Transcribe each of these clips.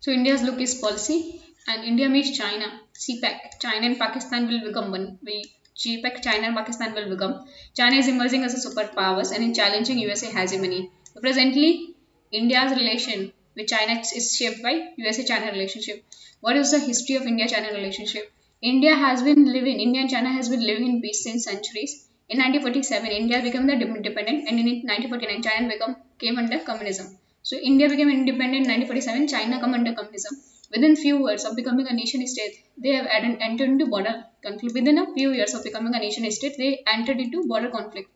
So India's look is policy, and India meets China. CPEC, China and Pakistan will become one. GPEC, China and Pakistan will become. China is emerging as a superpowers and in challenging USA hegemony. So presently, India's relation with China is shaped by USA-China relationship. What is the history of India-China relationship? India and China has been living in peace since centuries. In 1947, India became the independent, and in 1949, China came under communism. So India became independent in 1947, China come under communism. Within few years of becoming a nation state, they have entered into border conflict. Within a few years of becoming a nation state, they entered into border conflict.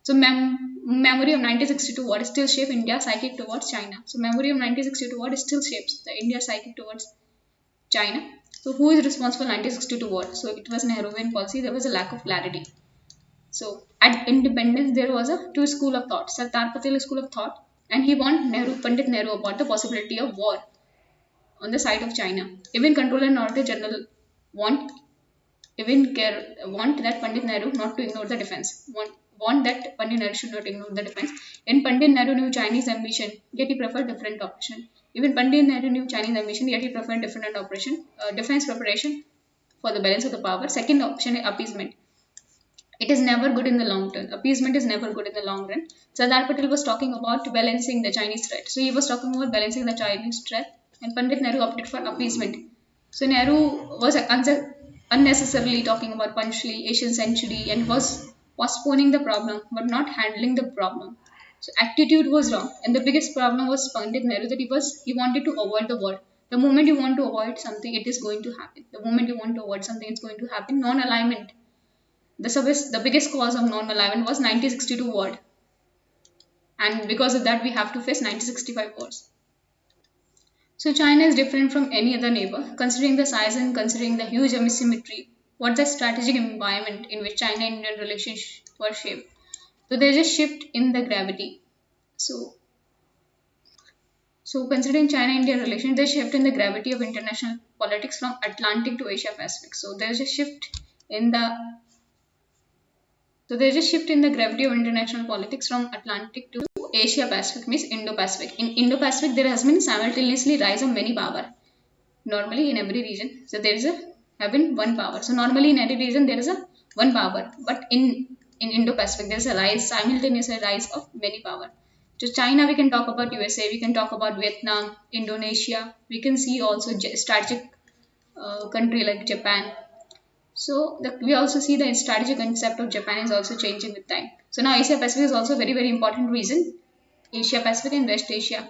So memory of 1962 war still shape India psychic towards China. So memory of 1962 war still shapes the India psychic towards China. So who is responsible for 1962 war? So it was Nehruvian policy. There was a lack of clarity. So at independence, there was a two school of thought. Sardar Patel school of thought, and he warned Pandit Nehru about the possibility of war on the side of China. Even Controller and Auditor General want want that Pandit Nehru not to ignore the defense. Want that Pandit Nehru should not ignore the defense. And Pandit Nehru knew Chinese ambition, yet he preferred different operation. Even Pandit Nehru knew Chinese ambition, yet he preferred different operation. Defense preparation for the balance of the power. Second option is appeasement. It is never good in the long term. Appeasement is never good in the long run. Sardar Patel was talking about balancing the Chinese threat. So he was talking about balancing the Chinese threat, and Pandit Nehru opted for appeasement. So Nehru was unnecessarily talking about punctually Asian century and was postponing the problem but not handling the problem. So attitude was wrong, and the biggest problem was Pandit Nehru that he wanted to avoid the war. The moment you want to avoid something, it is going to happen. The moment you want to avoid something, it's going to happen. Non-alignment. The biggest cause of non-alignment was 1962 war, and because of that, we have to face 1965 wars. So China is different from any other neighbor, considering the size and considering the huge asymmetry. What the strategic environment in which China and Indian relations were shaped. So there is a shift in the gravity. So, so considering China-India relations, there's a shift in the gravity of international politics from Atlantic to Asia Pacific. So there's a shift in the gravity of international politics from Atlantic to Asia Pacific, means Indo-Pacific. In Indo-Pacific, there has been simultaneously rise of many power. Normally in every region, so there is having one power. So normally in every region there is a one power, but in Indo-Pacific there is a simultaneous rise of many power. So China, we can talk about USA, we can talk about Vietnam, Indonesia. We can see also strategic country like Japan. So we also see the strategic concept of Japan is also changing with time. So now Asia Pacific is also very important region. Asia Pacific and West Asia.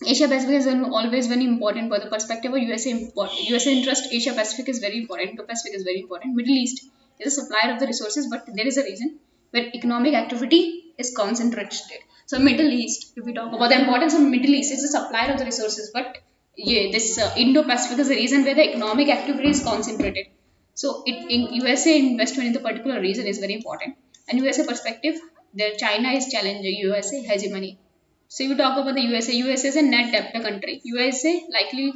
Asia Pacific is always very important for the perspective of USA. USA interest. Asia Pacific is very important. Indo-Pacific is very important. Middle East is a supplier of the resources, but there is a region where economic activity is concentrated. So Middle East, if we talk about the importance of Middle East, it's a supplier of the resources, but yeah, this Indo-Pacific is a region where the economic activity is concentrated. So in USA investment in the particular region is very important. And USA perspective, there China is challenging USA hegemony. So you talk about the USA. USA is a net debtor country. USA likely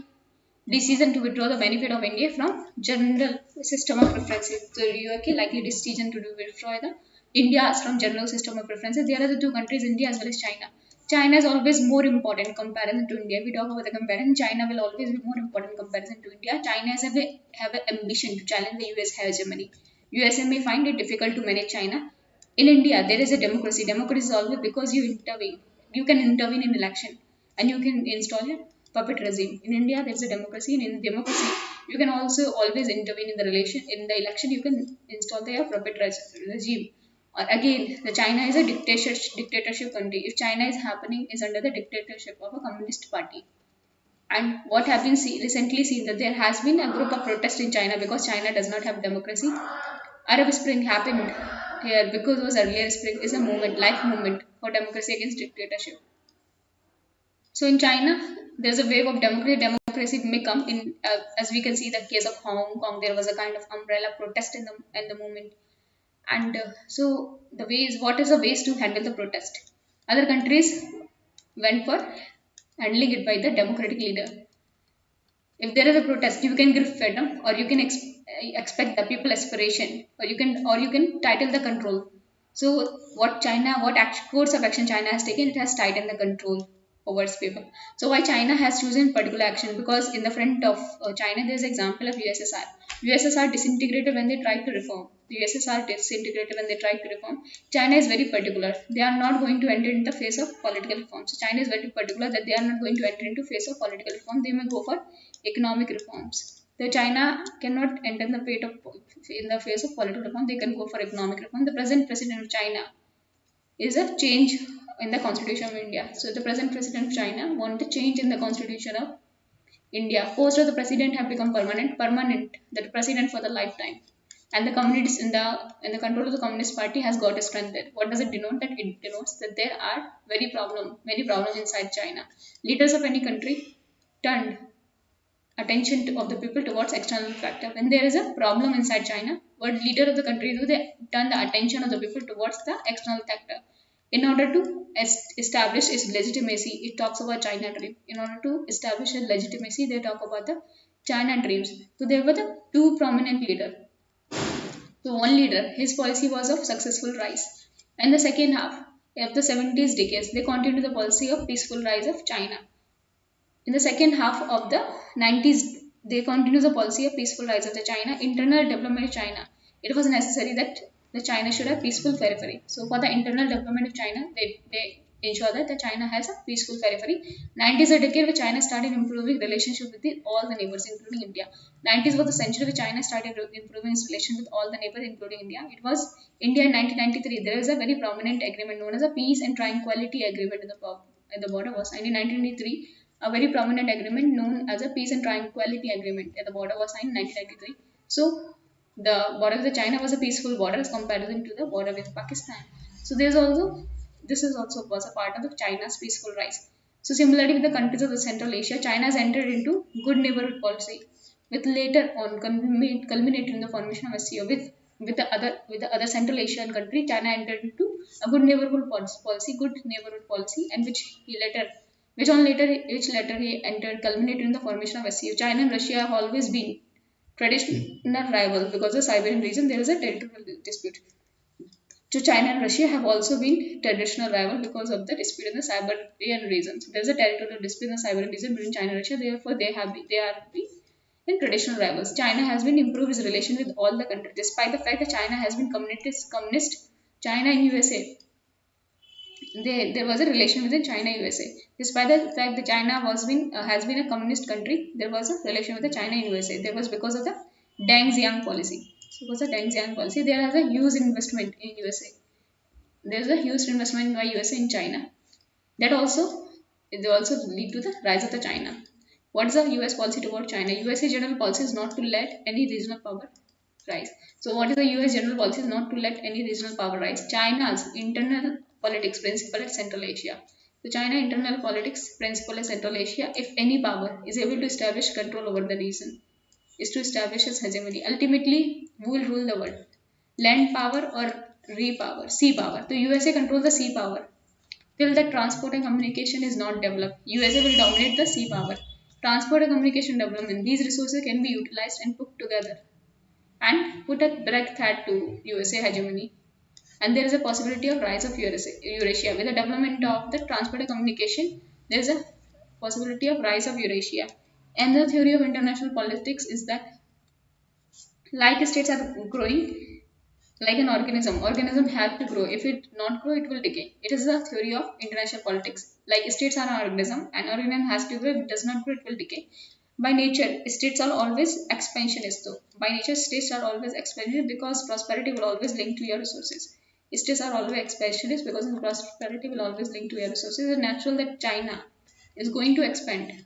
decision to withdraw the benefit of India from general system of preferences. So UK likely decision to withdraw the India from general system of preferences. There are the two countries, India as well as China. China is always more important in comparison to India. If we talk about the comparison, China will always be more important in comparison to India. China has have an ambition to challenge the US hegemony. USA may find it difficult to manage China. In India, there is a democracy. Democracy is always because you intervene. You can intervene in election and you can install a puppet regime. In India, there is a democracy, and in democracy, you can also always intervene in the election. You can install the puppet regime. Or again, the China is a dictatorship country. If China is under the dictatorship of a communist party. And what have been recently seen that there has been a group of protests in China because China does not have democracy. Arab Spring happened here because it was earlier spring is a life movement for democracy against dictatorship. So in China, there's a wave of democracy. Democracy may come in, as we can see the case of Hong Kong. There was a kind of umbrella protest in the movement. And so what is the ways to handle the protest? Other countries went for handling it by the democratic leader. If there is a protest, you can give freedom, or you can expect the people aspiration, or you can title the control. So what course of action China has taken, it has tightened the control. towards people. So why China has chosen particular action? Because in the front of China, there is example of USSR. USSR disintegrated when they tried to reform. The USSR disintegrated when they tried to reform. China is very particular. They are not going to enter in the phase of political reform. So China is very particular that they are not going to enter into phase of political reform. They may go for economic reforms. The China cannot enter in the phase of political reform. They can go for economic reform. The present president of China is a change in the constitution of India. So the present president of China want to change in the constitution of India. Post of the president have become permanent, the president for the lifetime. And the communists in the control of the Communist Party has got strengthened. What does it denote? That it denotes that there are many problems inside China. Leaders of any country turned attention of the people towards external factor. When there is a problem inside China, what leader of the country do? They turn the attention of the people towards the external factor. In order to establish its legitimacy, it talks about China dream. In order to establish its legitimacy, they talk about the China dreams. So there were the two prominent leaders. So one leader, his policy was of successful rise. And the second half of the 70s decades, they continued the policy of peaceful rise of China. In the second half of the 90s, they continued the policy of peaceful rise of the China, internal development of China. It was necessary that the China should have peaceful periphery. So for the internal development of China, they ensure that the China has a peaceful periphery. 90s a decade where China started improving relationship with all the neighbors, including India. 90s was the century where China started improving its relation with all the neighbors, including India. It was India in 1993. There is a very prominent agreement known as a Peace and Tranquility Agreement at the border was signed in 1993. A very prominent agreement known as a Peace and Tranquility Agreement at the border was signed in 1993. So the border with China was a peaceful border as comparison to the border with Pakistan. So this is also was a part of the China's peaceful rise. So similarly with the countries of the Central Asia, China has entered into good neighborhood policy, with later on culminating in the formation of SCO with the other Central Asian country. China entered into a good neighborhood policy, and which later he entered, culminating in the formation of SCO. China and Russia have always been traditional rivals because of the Siberian region. There is a territorial dispute. So China and Russia have also been traditional rivals because of the dispute in the Siberian region. So there is a territorial dispute in the Siberian region between China and Russia. Therefore, they are in traditional rivals. China has been improved its relation with all the countries, despite the fact that China has been communist. China and USA, there was a relation within China and USA. Despite the fact that China has been a communist country, there was a relation with the China and USA. There was because of the Deng Xiang policy. So because of Deng Xiang policy, there is a huge investment in USA. There is a huge investment by USA in China. That also lead to the rise of the China. What is the US policy toward China? USA general policy is not to let any regional power rise. So what is the US general policy? Is not to let any regional power rise. China's internal politics principle at Central Asia. So China internal politics principle at Central Asia, if any power is able to establish control over the region, is to establish its hegemony. Ultimately, who will rule the world? Land power or sea power. So USA controls the sea power. Till the transport and communication is not developed, USA will dominate the sea power. Transport and communication development, these resources can be utilized and put together and put a direct threat to USA hegemony. And there is a possibility of rise of Eurasia. With the development of the transport and communication, there is a possibility of rise of Eurasia. And the theory of international politics is that like states are growing, like an organism have to grow. If it not grow, it will decay. It is the theory of international politics. Like states are an organism has to grow. If it does not grow, it will decay. By nature, states are always expansionist though. By nature, states are always expansionist because prosperity will always link to your resources. States are always expansionist because prosperity will always link to your resources. It is natural that China is going to expand.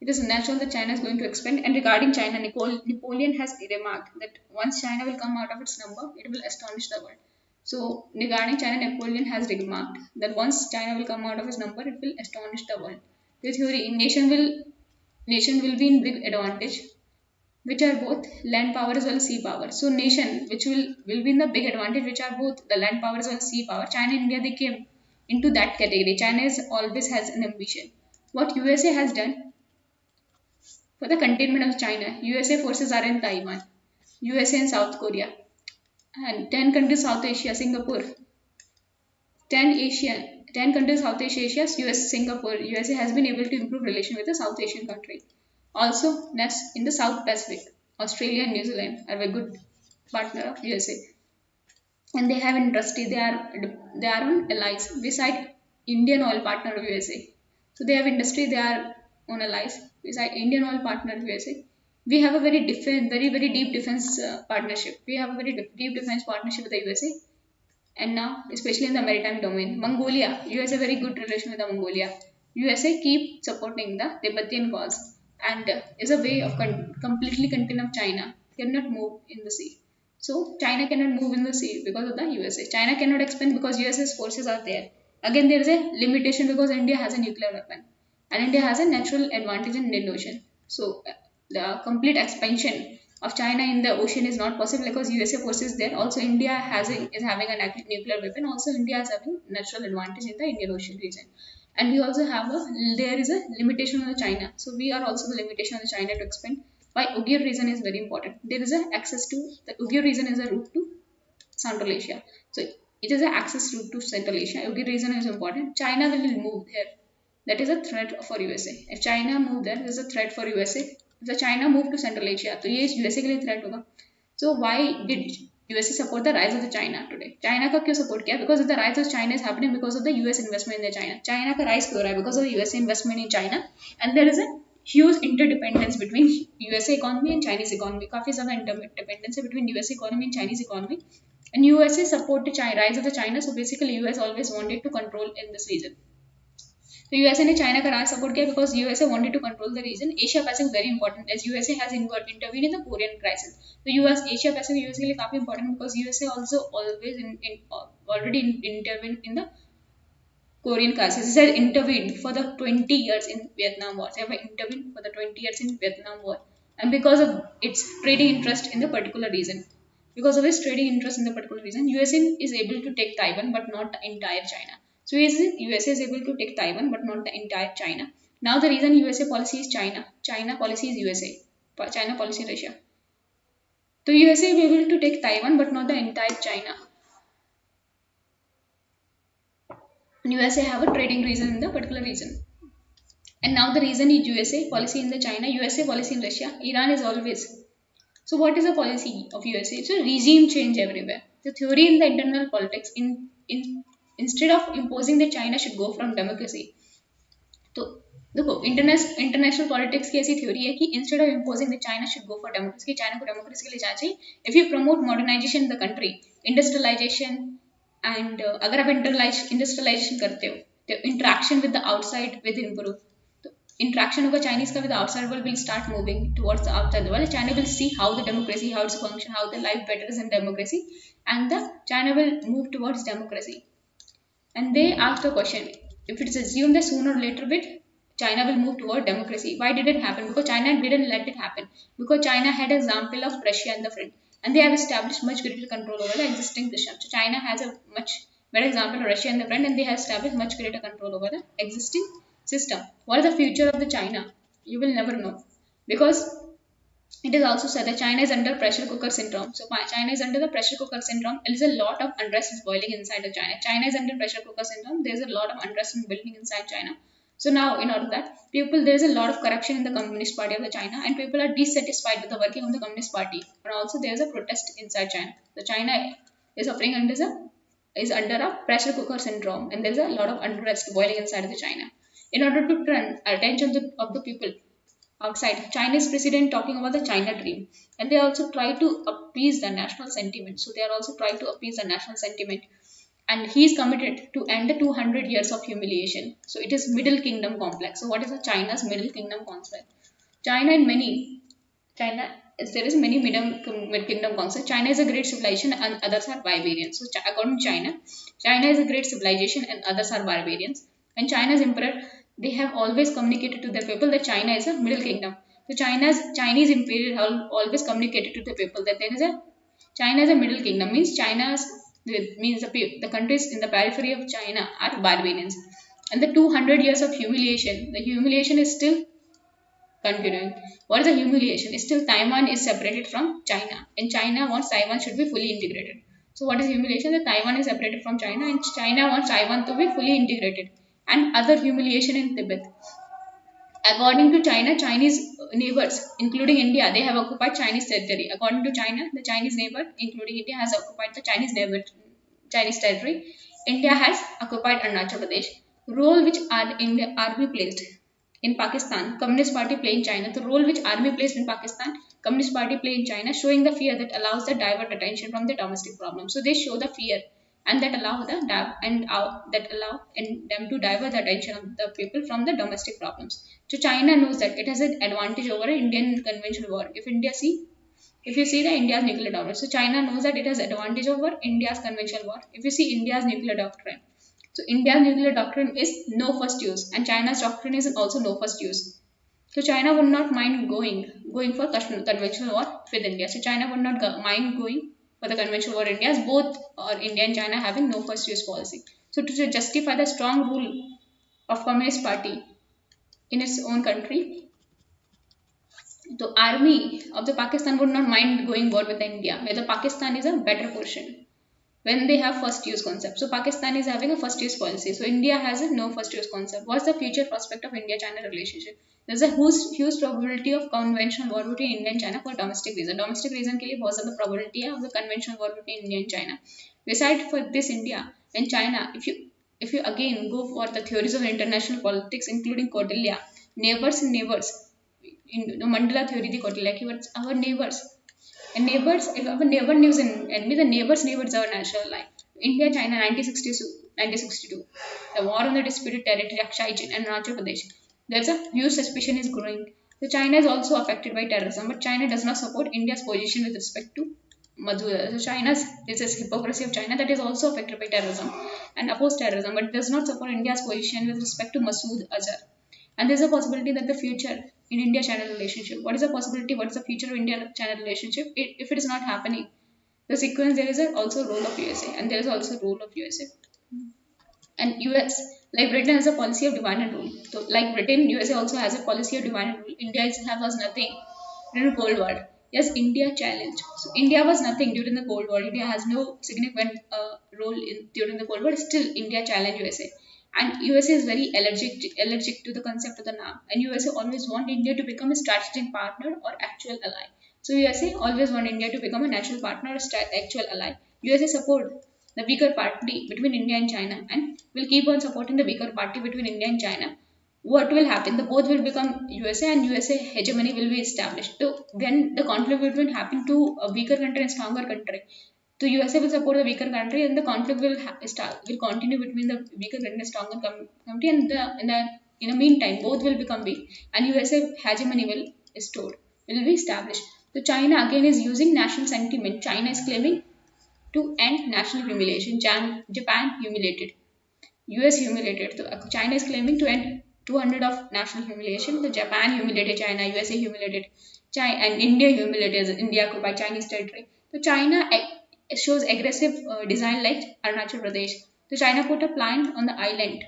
It is natural that China is going to expand. And regarding China, Napoleon has remarked that once China will come out of its number, it will astonish the world. So regarding China, Napoleon has remarked that once China will come out of its number, it will astonish the world. The theory, nation will be in big advantage, which are both land power as well as sea power. So nation which will be in the big advantage, which are both the land power as well as sea power. China and India, they came into that category. China always has an ambition. What USA has done for the containment of China, USA forces are in Taiwan, USA and South Korea, and 10 countries South Asia, Singapore, 10 Asian 10 countries Southeast Asia, US, Singapore, USA has been able to improve relation with the South Asian country. Also, next in the South Pacific, Australia and New Zealand are a good partner of USA, and they have industry. They are on allies beside Indian oil partner of USA. So they have industry. They are on allies beside Indian oil partner of USA. We have a very different, very deep defense partnership. We have a very deep defense partnership with the USA, and now especially in the maritime domain. Mongolia, US a very good relation with the Mongolia. USA keep supporting the Tibetan cause and is a way of completely contain of China. Cannot move in the sea. So China cannot move in the sea because of the USA. China cannot expand because US's forces are there. Again, there is a limitation because India has a nuclear weapon and India has a natural advantage in Indian Ocean. So the complete expansion of China in the ocean is not possible because USA forces there. Also, India is having a nuclear weapon. Also, India is having natural advantage in the Indian Ocean region. And we also have there is a limitation on the China. So we are also the limitation on the China to expand. Why Uyghur region is very important. There is a access to the Uyghur region is a route to Central Asia. So it is an access route to Central Asia. Uyghur region is important. China will move here. That is a threat for USA. If China move there, there is a threat for USA. If the China move to Central Asia, तो ये USA के लिए threat होगा. So why did USA support the rise of the China today? China का क्यों support किया? Because of the rise of China is happening because of the US investment in the China. China का rise क्यों हो रहा है? Because of the USA investment in China, and there is a huge interdependence between USA economy and Chinese economy. काफी ज़्यादा interdependence है between USA economy and Chinese economy. And USA supported China, rise of the China. So basically, US always wanted to control in this region. So USA ने China का राज support किया because USA wanted to control the region. Asia Pacific very important as USA has intervened in the Korean crisis. So US Asia Pacific USA के लिए काफी important because USA also always already intervened in the Korean crisis. It has intervened for the 20 years in Vietnam War. They have intervened for the 20 years in Vietnam War, and because of its trading interest in the particular region. Because of its trading interest in the particular region, USA is able to take Taiwan but not the entire China. So USA is able to take Taiwan but not the entire China. Now the reason USA policy is China. China policy is USA. China policy Russia. So USA will be able to take Taiwan but not the entire China. USA have a trading reason in the particular region. And now the reason is USA policy in the China, USA policy in Russia, Iran is always. So what is the policy of USA? It's a regime change everywhere. The theory in the internal politics instead of imposing that China should go from democracy. तो देखो international politics की ऐसी theory है कि instead of imposing the China should go for democracy, China को democracy के लिए जाना चाहिए. If you promote modernisation in the country, industrialisation, and अगर आप इंडस्ट्रियलाइजेशन करते हो तो interaction with the outside with improve. तो इंटरेक्शन होगा चाइनीज का with outside world will start moving towards the outside world. China will see how the democracy, how its function, how the life better is in democracy, and the China will move towards democracy. And they asked the question, if it's assumed that sooner or later bit China will move toward democracy, why did it happen? Because China didn't let it happen. Because China had an example of Russia and the friend, and they have established much greater control over the existing system. So China has a much better example of Russia and the friend, and they have established much greater control over the existing system. What is the future of the China? You will never know, because it is also said that China is under pressure cooker syndrome. So China is under the pressure cooker syndrome. There is a lot of unrest is boiling inside of China. China is under pressure cooker syndrome. There is a lot of unrest in building inside China. So now, in order that there is a lot of corruption in the Communist Party of the China, and people are dissatisfied with the working of the Communist Party. And also there is a protest inside China. So China is suffering under a pressure cooker syndrome, and there is a lot of unrest boiling inside of the China. In order to turn attention of the people outside, Chinese president talking about the China dream, and they also try to appease the national sentiment. So they are also trying to appease the national sentiment, and he is committed to end the 200 years of humiliation. So it is Middle Kingdom complex. So what is the China's Middle Kingdom complex? There is many Middle Kingdom concept. China is a great civilization and others are barbarians. So according to China is a great civilization and others are barbarians. And China's emperor, they have always communicated to their people that China is a middle kingdom. So Chinese imperial have always communicated to the people that China is a middle kingdom. Means the countries in the periphery of China are barbarians. And the 200 years of humiliation, the humiliation is still continuing. What is the humiliation? Still Taiwan is separated from China, and China wants Taiwan should be fully integrated. So what is humiliation? That Taiwan is separated from China and China wants Taiwan to be fully integrated. And other humiliation in Tibet. According to China, Chinese neighbors, including India, they have occupied Chinese territory. According to China, the Chinese neighbor, including India, has occupied the Chinese territory. India has occupied Arunachal Pradesh. Role which army placed in Pakistan, Communist Party play in China. The role which army placed in Pakistan, Communist Party play in China, showing the fear that allows the divert attention from the domestic problem. So they show the fear and that allow them to divert the attention of the people from the domestic problems. So China knows that it has an advantage over Indian conventional war. If you see the India's nuclear doctrine, so China knows that it has advantage over India's conventional war. If you see India's nuclear doctrine, so India's nuclear doctrine is no first use, and China's doctrine is also no first use. So China would not mind going for conventional war with India. So China would not mind going for the conventional war with India, as both or India and China having no first use policy. So to justify the strong rule of Communist Party in its own country, the army of the Pakistan would not mind going war with India, where the Pakistan is a better portion when they have first use concept. So Pakistan is having a first use policy. So India has a no first use concept. What's the future prospect of India-China relationship? There's a huge probability of conventional war between India and China for domestic reason. Domestic reason के लिए बहुत ज़्यादा probability है of the conventional war between India and China. Besides for this India and China, if you again go for the theories of international politics, including Kautilya, neighbors and neighbors, in the Mandela theory, the Kautilya, our neighbors. And neighbors, if our neighbor lives in enemy, the neighbors is our natural ally. India, China, 1962. The war on the disputed territory, Akshay and Arunachal Pradesh. There's a huge suspicion is growing. So China is also affected by terrorism, but China does not support India's position with respect to Madhura. So this is hypocrisy of China that is also affected by terrorism and oppose terrorism, but does not support India's position with respect to Masood Azhar. And there's a possibility that the future in India-China relationship. What is the possibility? What is the future of India-China relationship? If it is not happening, the sequence there is also role of USA, and there is also role of USA. And US, like Britain has a policy of divide and rule. So like Britain, USA also has a policy of divide and rule. India has nothing during the Cold War. Yes, India challenged. So India was nothing during the Cold War. India has no significant role during the Cold War. Still, India challenged USA. And USA is very allergic to the concept of the NAM. And USA always want India to become a strategic partner or actual ally. So USA always want India to become a natural partner or actual ally. USA support the weaker party between India and China and will keep on supporting the weaker party between India and China. What will happen? The both will become USA and USA hegemony will be established. So when the conflict between happen to a weaker country and stronger country, so USA will support the weaker country, and the conflict will continue between the weaker country and stronger country. And in the meantime, both will become weak, and USA hegemony will be established. So China again is using national sentiment. China is claiming to end national humiliation. Japan humiliated, US humiliated. So China is claiming to end 200 of national humiliation. The Japan humiliated China, USA humiliated China, and India humiliated India occupied Chinese territory. So China shows aggressive design like Arunachal Pradesh. So China put a plan on the island.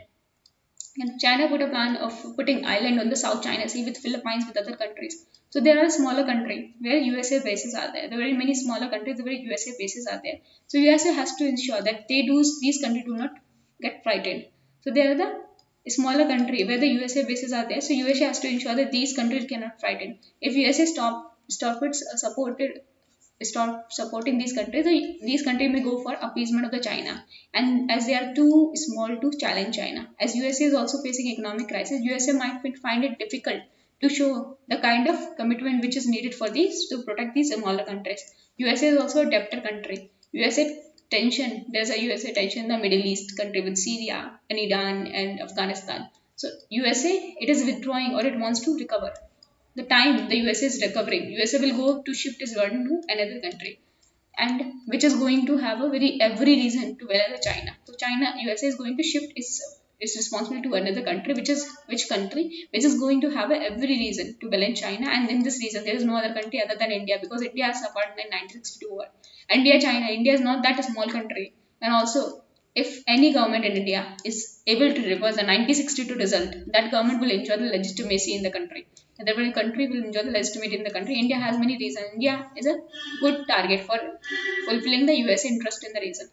And China put a plan of putting island on the South China Sea with Philippines, with other countries. So there are smaller countries where USA bases are there. There are very many smaller countries where USA bases are there. So USA has to ensure that these countries do not get frightened. So there are the smaller country where the USA bases are there. So USA has to ensure that these countries cannot frighten. If USA stop supporting these countries, these countries may go for appeasement of the China, and as they are too small to challenge China. As USA is also facing economic crisis, USA might find it difficult to show the kind of commitment which is needed for these to protect these smaller countries. USA is also a debtor country. There's a USA tension in the Middle East country with Syria and Iran and Afghanistan. So USA, it is withdrawing or it wants to recover. The time the USA is recovering, USA will go to shift its burden to another country, and which is going to have every reason to value China. So USA is going to shift its responsibility to another country, which is going to have every reason to balance China. And in this reason, there is no other country other than India, because India has suffered in 1962 war. India is not that a small country, and also if any government in India is able to reverse the 1962 result, that government will enjoy the legitimacy in the country. the country will enjoy the legitimate in the country. India has many reasons. India is a good target for fulfilling the USA interest in the region.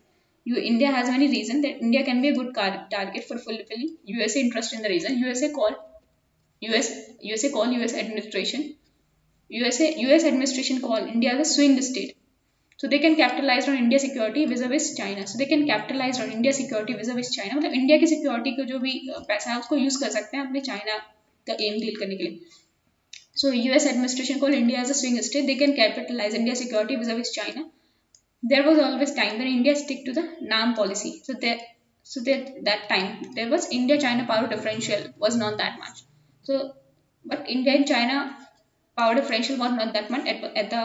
India has many reasons that India can be a good target for fulfilling USA interest in the region. USA call US administration. US administration call India as a swing state. So they can capitalize on India security vis-a-vis China. So they can capitalize on India security vis-a-vis China. मतलब India की security को जो भी पैसा है उसको use कर सकते हैं अपने चाइना का एम डील करने के लिए. So US administration called India as a swing state. They can capitalize India security vis-a-vis China. There was always time when India stick to the NAM policy. That time there was India-China power differential was not that much. So, but India and China power differential was not that much at the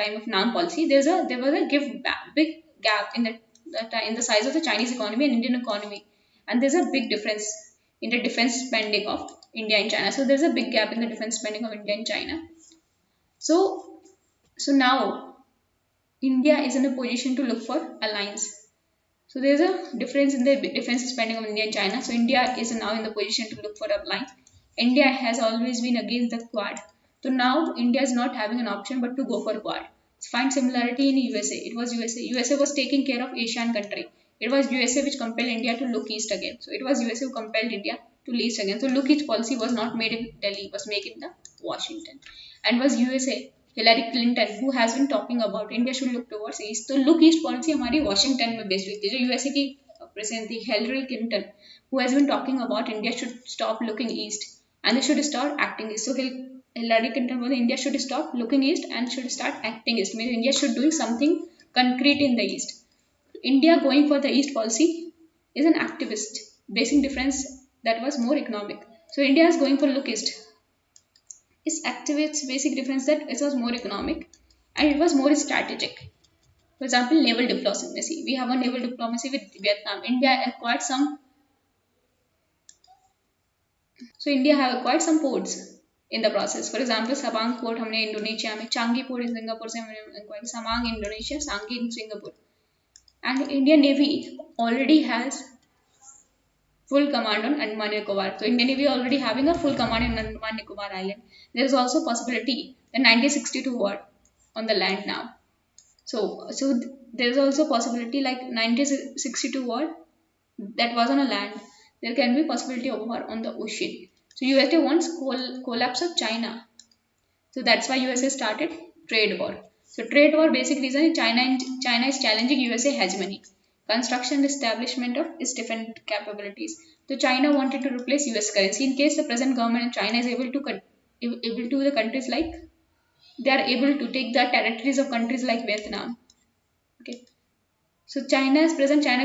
time of NAM policy. There was a big gap in the size of the Chinese economy and Indian economy, and there's a big difference in the defense spending of India and China. So there's a big gap in the defense spending of India and China. So now India is in a position to look for alliance. So there's a difference in the defense spending of India and China. So India is now in the position to look for alliance. India has always been against the Quad. So now India is not having an option but to go for Quad. Find similarity in USA. It was USA. USA was taking care of Asian country. It was USA which compelled India to look east again. So it was USA who compelled India to east again. So look east policy was not made in Delhi. It was made in the Washington. And was USA, Hillary Clinton, who has been talking about India should look towards east. So look east policy हमारी Washington में based हुई थी. जो USA की president थी Hillary Clinton, who has been talking about India should stop looking east and they should start acting east. So Hillary Clinton was India should stop looking east and should start acting east. Means India should doing something concrete in the east. India going for the east policy is an activist basic difference that was more economic. So India is going for look east. Its activist basic difference that it was more economic and it was more strategic. For example, naval diplomacy. We have a naval diplomacy with Vietnam. India acquired some. So India have acquired some ports in the process. For example, Sabang port हमने Indonesia में, Changi port in Singapore से हमने acquired, Samang Indonesia, Changi in Singapore. And Indian Navy already has full command on Andaman and Nicobar. So Indian Navy already having a full command in Andaman and Nicobar Island. There is also possibility the 1962 war on the land now. So there is also possibility like 1962 war that was on a land. There can be possibility of war on the ocean. So USA wants collapse of China. So that's why USA started trade war. So trade war basic reason is China is challenging USA hegemony. Construction establishment of its defense capabilities. So China wanted to replace US currency in case the present government in China is able to the countries like they are able to take the territories of countries like Vietnam. Okay. So China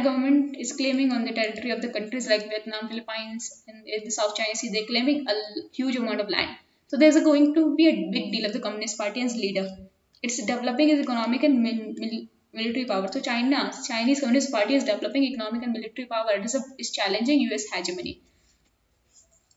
government is claiming on the territory of the countries like Vietnam, Philippines, and in the South China Sea, they're claiming a huge amount of land. So there's going to be a big deal of the Communist Party as leader. It's developing its economic and military power. So Chinese Communist Party is developing economic and military power. It is challenging US hegemony.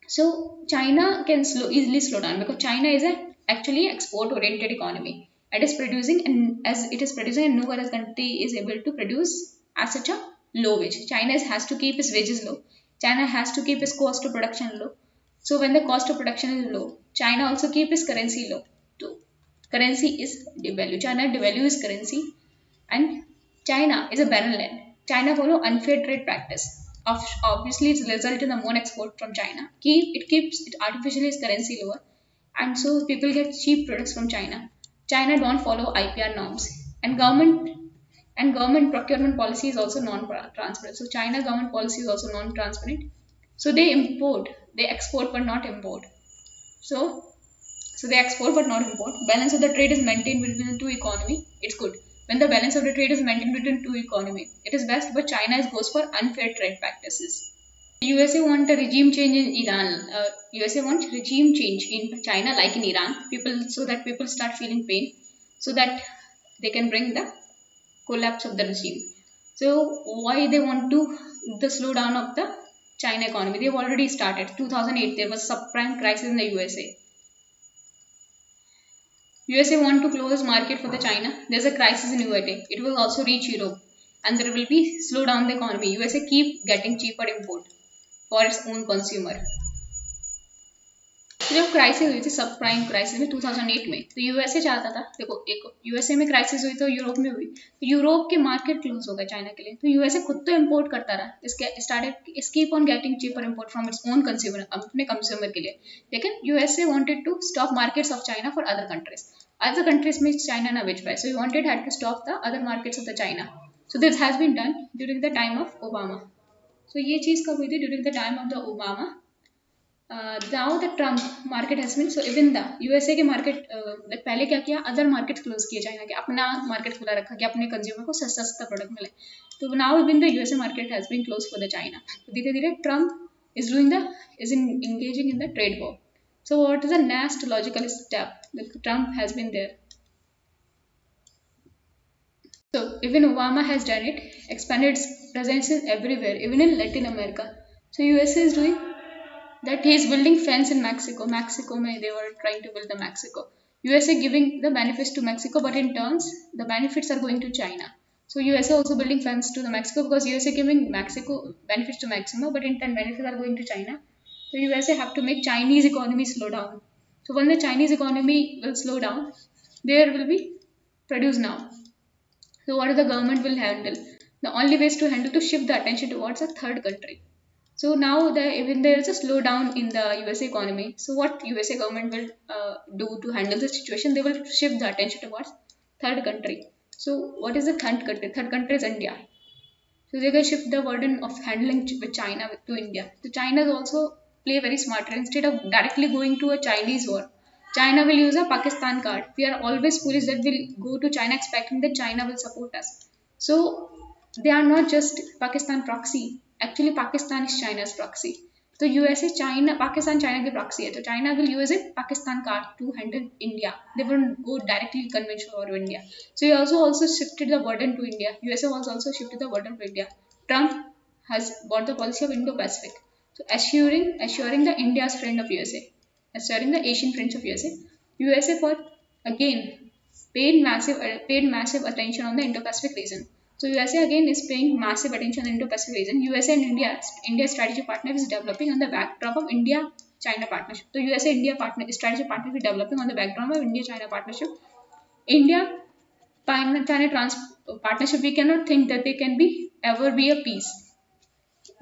So China can easily slow down because China is actually export-oriented economy. It is producing, and as it is producing, and no other country is able to produce at such a low wage. China has to keep its wages low. China has to keep its cost of production low. So when the cost of production is low, China also keep its currency low. So currency is devalue. China devalue its currency, and China is a barren land. China follow unfair trade practice. Obviously, it's result in the more export from China. It keeps it artificially its currency lower, and so people get cheap products from China. China don't follow IPR norms, and government procurement policy is also non-transparent. So China government policy is also non-transparent. So they export but not import. So they export but not import. Balance of the trade is maintained between the two economy. It's good. When the balance of the trade is maintained between two economy, it is best. But China goes for unfair trade practices. USA want a regime change in Iran. USA want regime change in China like in Iran. So that people start feeling pain, so that they can bring the collapse of the regime. So why they want to the slowdown of the China economy? They've already started. 2008 there was subprime crisis in the USA. USA want to close market for the China. There's a crisis in USA. It will also reach Europe, and there will be slow down the economy. USA keep getting cheaper import for its own consumer. जब crisis हुई थी सब prime crisis में 2008 में, तो USA चाहता था, देखो एक यूएसए में क्राइसिस हुई तो यूरोप में हुई, तो यूरोप के मार्केट क्लोज हो गए चाइना के लिए, तो यूएसए खुद तो इंपोर्ट करता रहा, इसके started keep on getting cheaper import from its own consumer, अपने कंज्यूमर के लिए, लेकिन USA wanted to stop markets of China for other countries में चाइना ना बेच पाए, so you wanted had to stop the other markets of the China, so this has been done during the time of Obama. So ये चीज़ कब हुई थी? During the time of the Obama. Now the Trump market has been, so even the USA के market पहले क्या किया, other market close किए चाइना के, अपना मार्केट खुला रखा कि अपने कंज्यूमर को सस्ता सस्ता प्रोडक्ट मिले, तो now even the USA market has been close for the China, तो धीरे धीरे Trump is doing the is in engaging in the trade war. So what is the next logical step that Trump has been there? So even Obama has done it, expanded its presence everywhere, even in Latin America. So USA is doing that, he is building fence in Mexico. Mexico may they were trying to build the Mexico. USA giving the benefits to Mexico, but in turns the benefits are going to China. So USA also building fence to the Mexico because USA giving Mexico benefits to Mexico, but in turn benefits are going to China. So USA have to make Chinese economy slow down. So when the Chinese economy will slow down, there will be produce now. So what the government will handle? The only ways to handle to shift the attention towards a third country. So now even there is a slowdown in the USA economy. So what USA government will do to handle the situation? They will shift the attention towards third country. So what is the third country? Third country is India. So they can shift the burden of handling with China to India. So China is also play very smarter. Instead of directly going to a Chinese war, China will use a Pakistan card. We are always foolish that we'll go to China expecting that China will support us. So they are not just Pakistan proxy. Actually Pakistan is China's proxy. So USA China Pakistan China की proxy है, तो China will use a Pakistan card to handle India. They won't go directly conventional war India. So he also shifted the burden to India. USA has also shifted the burden to India. Trump has bought the policy of Indo-Pacific. So assuring the India's friend of USA, assuring the Asian friends of USA. USA for again paid massive attention on the Indo-Pacific region. So USA again is paying massive attention on the Indo-Pacific region. USA and India's strategic partnership is developing on the backdrop of India-China partnership. So USA-India strategic partnership is developing on the background of India-China partnership. India-China partnership, we cannot think that there can ever be a peace.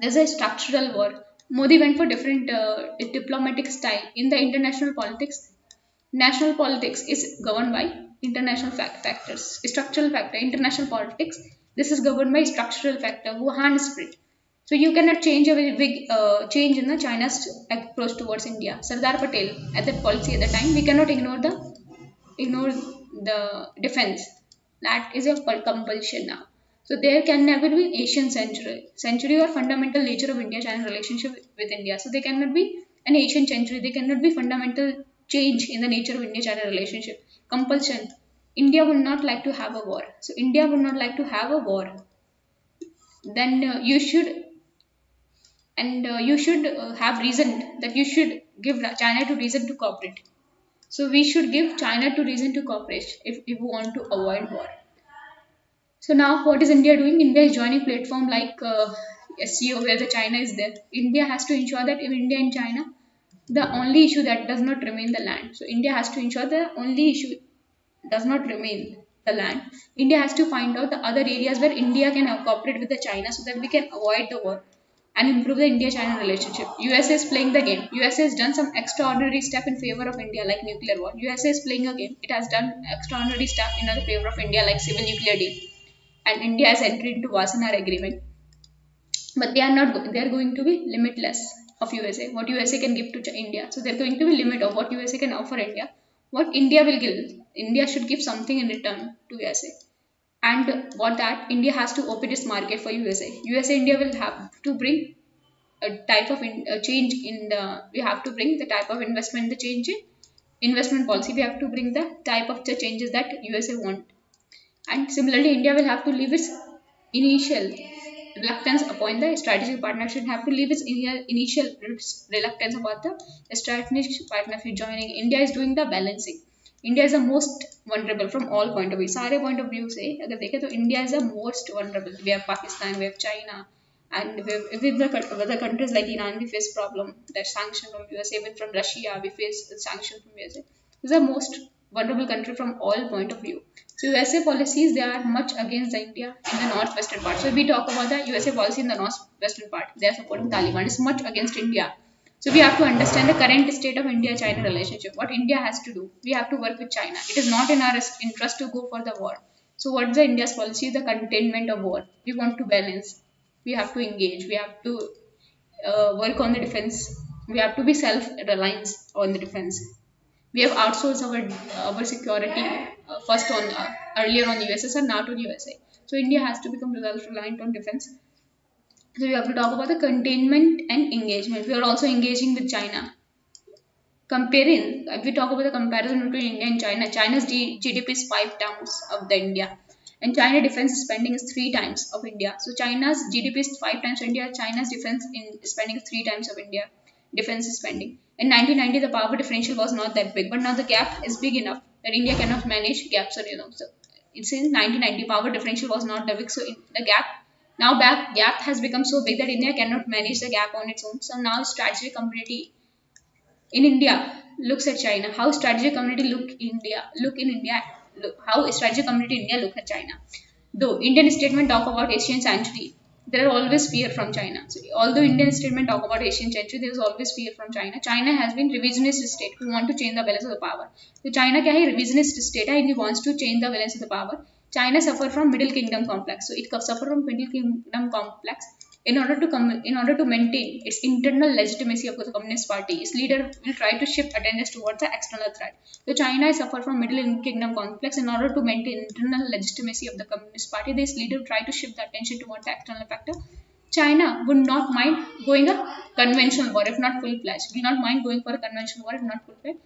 There's a structural war. Modi went for different diplomatic style in the international politics. National politics is governed by international factors, structural factor. International politics, this is governed by structural factor, Wuhan split. So you cannot change a very big change in the China's approach towards India. Sardar Patel at that policy at the time, we cannot ignore the defense. That is a compulsion now. So there can never be Asian century or fundamental nature of India-China relationship with India. So there cannot be an Asian century. There cannot be fundamental change in the nature of India-China relationship. Compulsion. India would not like to have a war. So India would not like to have a war. Then you should have reason that you should give China to reason to cooperate. So we should give China to reason to cooperate if we want to avoid war. So now what is India doing? India is joining platform like SCO where the China is there. India has to ensure that in India and China, the only issue that does not remain the land. So India has to ensure the only issue does not remain the land. India has to find out the other areas where India can cooperate with the China so that we can avoid the war and improve the India-China relationship. USA is playing the game. USA has done some extraordinary step in favor of India like nuclear war. USA is playing a game. It has done extraordinary step in the favor of India like civil nuclear deal. And India has entered into Wassenaar agreement. But they are not. They are going to be limitless of USA. What USA can give to India. So there are going to be limit of what USA can offer India. What India will give. India should give something in return to USA. And what that India has to open its market for USA. India will have to bring a type of change in the. We have to bring the type of investment, the change in investment policy. We have to bring the type of the changes that USA want. And similarly, India will have to leave its initial reluctance upon the strategic partnership. Have to leave its initial reluctance about the strategic partnership joining. India is doing the balancing. India is the most vulnerable from all point of view. सारे point of view से अगर देखें तो India is the most vulnerable. We have Pakistan, we have China, And with the countries like Iran, we face problem that sanction from USA. With from Russia, we face sanction from USA. These are most vulnerable country from all point of view. So USA policies, they are much against the India in the northwestern part. So if we talk about the USA policy in the northwestern part, they are supporting Taliban. It's much against India. So we have to understand the current state of India-China relationship. What India has to do, we have to work with China. It is not in our interest to go for the war. So what's the India's policy? The containment of war. We want to balance. We have to engage. We have to work on the defense. We have to be self-reliant on the defense. We have outsourced our security first on earlier on USSR, now to USA. So India has to become self-reliant on defense. So we have to talk about the containment and engagement. We are also engaging with China. Comparing, if we talk about the comparison between India and China, China's GDP is 5 times of the India, and China defense spending is 3 times of India. So China's GDP is 5 times of India. China's defense in spending is 3 times of India defense spending. In 1990, the power differential was not that big, but now the gap is big enough that India cannot manage gaps. Or so it's in 1990 power differential was not that big, so the gap has become so big that India cannot manage the gap on its own. So now strategic community in India looks at China. How strategic community look in India, how strategic community in India look at China. Though Indian statement talk about Asian century, there are always fear from China. So although Indian statement talk about Asian century, there is always fear from China. China has been revisionist state who want to change the balance of the power. So China क्या है revisionist state है, it wants to change the balance of the power. China suffer from middle kingdom complex. So it suffer from middle kingdom complex. In order to maintain its internal legitimacy of the Communist Party, its leader will try to shift attention towards the external threat. So China suffer from middle kingdom complex. In order to maintain internal legitimacy of the Communist Party, this leader try to shift the attention towards the external factor. China would not mind going a conventional war if not full-fledged. Will not mind going for a conventional war if not full-fledged.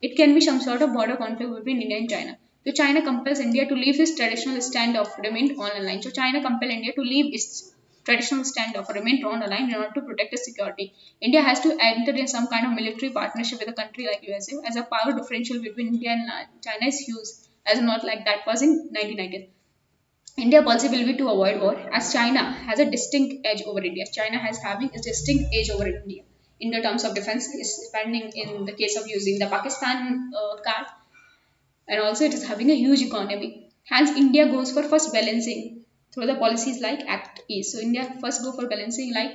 It can be some sort of border conflict between India and China. So China compels India to leave its traditional stand of remain on a line. So China compel India to leave its traditional standoff or remain drawn a line in order to protect its security. India has to enter in some kind of military partnership with a country like USA, as a power differential between India and China is huge, as not like that was in 1990. India policy will be to avoid war, as China has a distinct edge over India. China has having a distinct edge over India in the terms of defense spending in the case of using the Pakistan card, and also it is having a huge economy. Hence, India goes for first balancing through the policies like Act East. So India first go for balancing like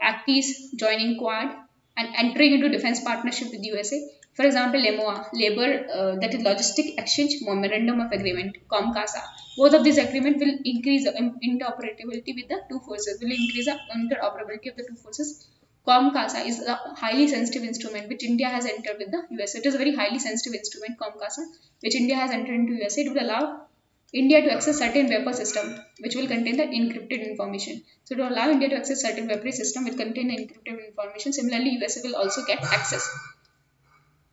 Act East, joining Quad, and entering into defense partnership with USA. For example, LEMOA, Labor, that is Logistic Exchange Memorandum of Agreement, COMCASA. Both of these agreements will increase the interoperability with the two forces, will increase the interoperability of the two forces. COMCASA is a highly sensitive instrument which India has entered with the USA. It is a very highly sensitive instrument, COMCASA, which India has entered into USA. It will allow India to access certain weapon system which will contain the encrypted information. So to allow India to access certain weaponry system which contain the encrypted information, similarly USA will also get access.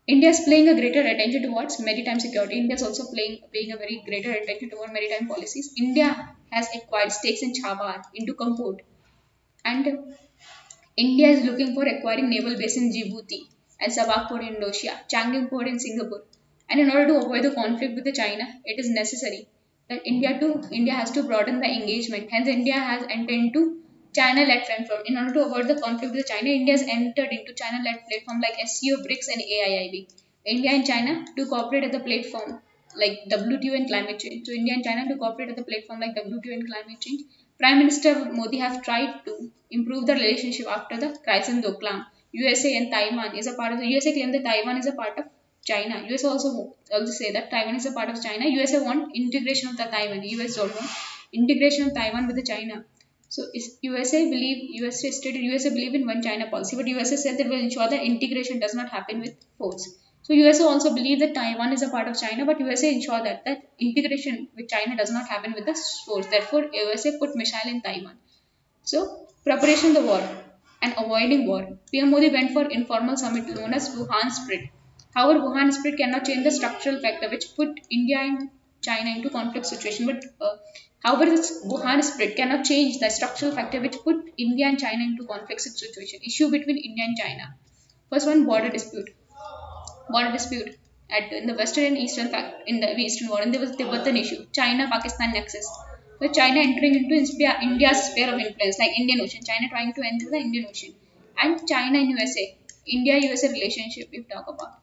India is paying a greater attention towards maritime security. India is also paying a very greater attention towards maritime policies. India has acquired stakes in Chabahar, into Comport, and India is looking for acquiring naval base in Djibouti and Sabak port in Indonesia, Changi port in Singapore. And in order to avoid the conflict with the China, it is necessary that India has to broaden the engagement. Hence, India has entered into China-led platform. In order to avoid the conflict with China, India has entered into China-led platform like SCO, BRICS, and AIIB. India and China to cooperate at the platform like WTO and climate change. So India and China to cooperate at the platform like WTO and climate change. Prime Minister Modi have tried to improve the relationship after the crisis in Doklam. USA and Taiwan is a part of the USA claim that Taiwan is a part of China. US also say that Taiwan is a part of China. USA want integration of the Taiwan. US don't want integration of Taiwan with the China. So USA believe in one China policy, but USA said that will ensure that integration does not happen with force. So USA also believe that Taiwan is a part of China, but USA ensure that integration with China does not happen with the force. Therefore, USA put missile in Taiwan. So preparation the war and avoiding war. PM Modi went for informal summit known as Wuhan Split. However, Wuhan Split cannot change the structural factor which put India and China into conflict situation. But however, this Wuhan Split cannot change the structural factor which put India and China into conflict situation. Issue between India and China. First one, border dispute. In the western and eastern war, and there was Tibetan issue, China-Pakistan nexus. So China entering into India's sphere of influence, like Indian Ocean. China trying to enter the Indian Ocean, and China and USA, India USA relationship. If talk about.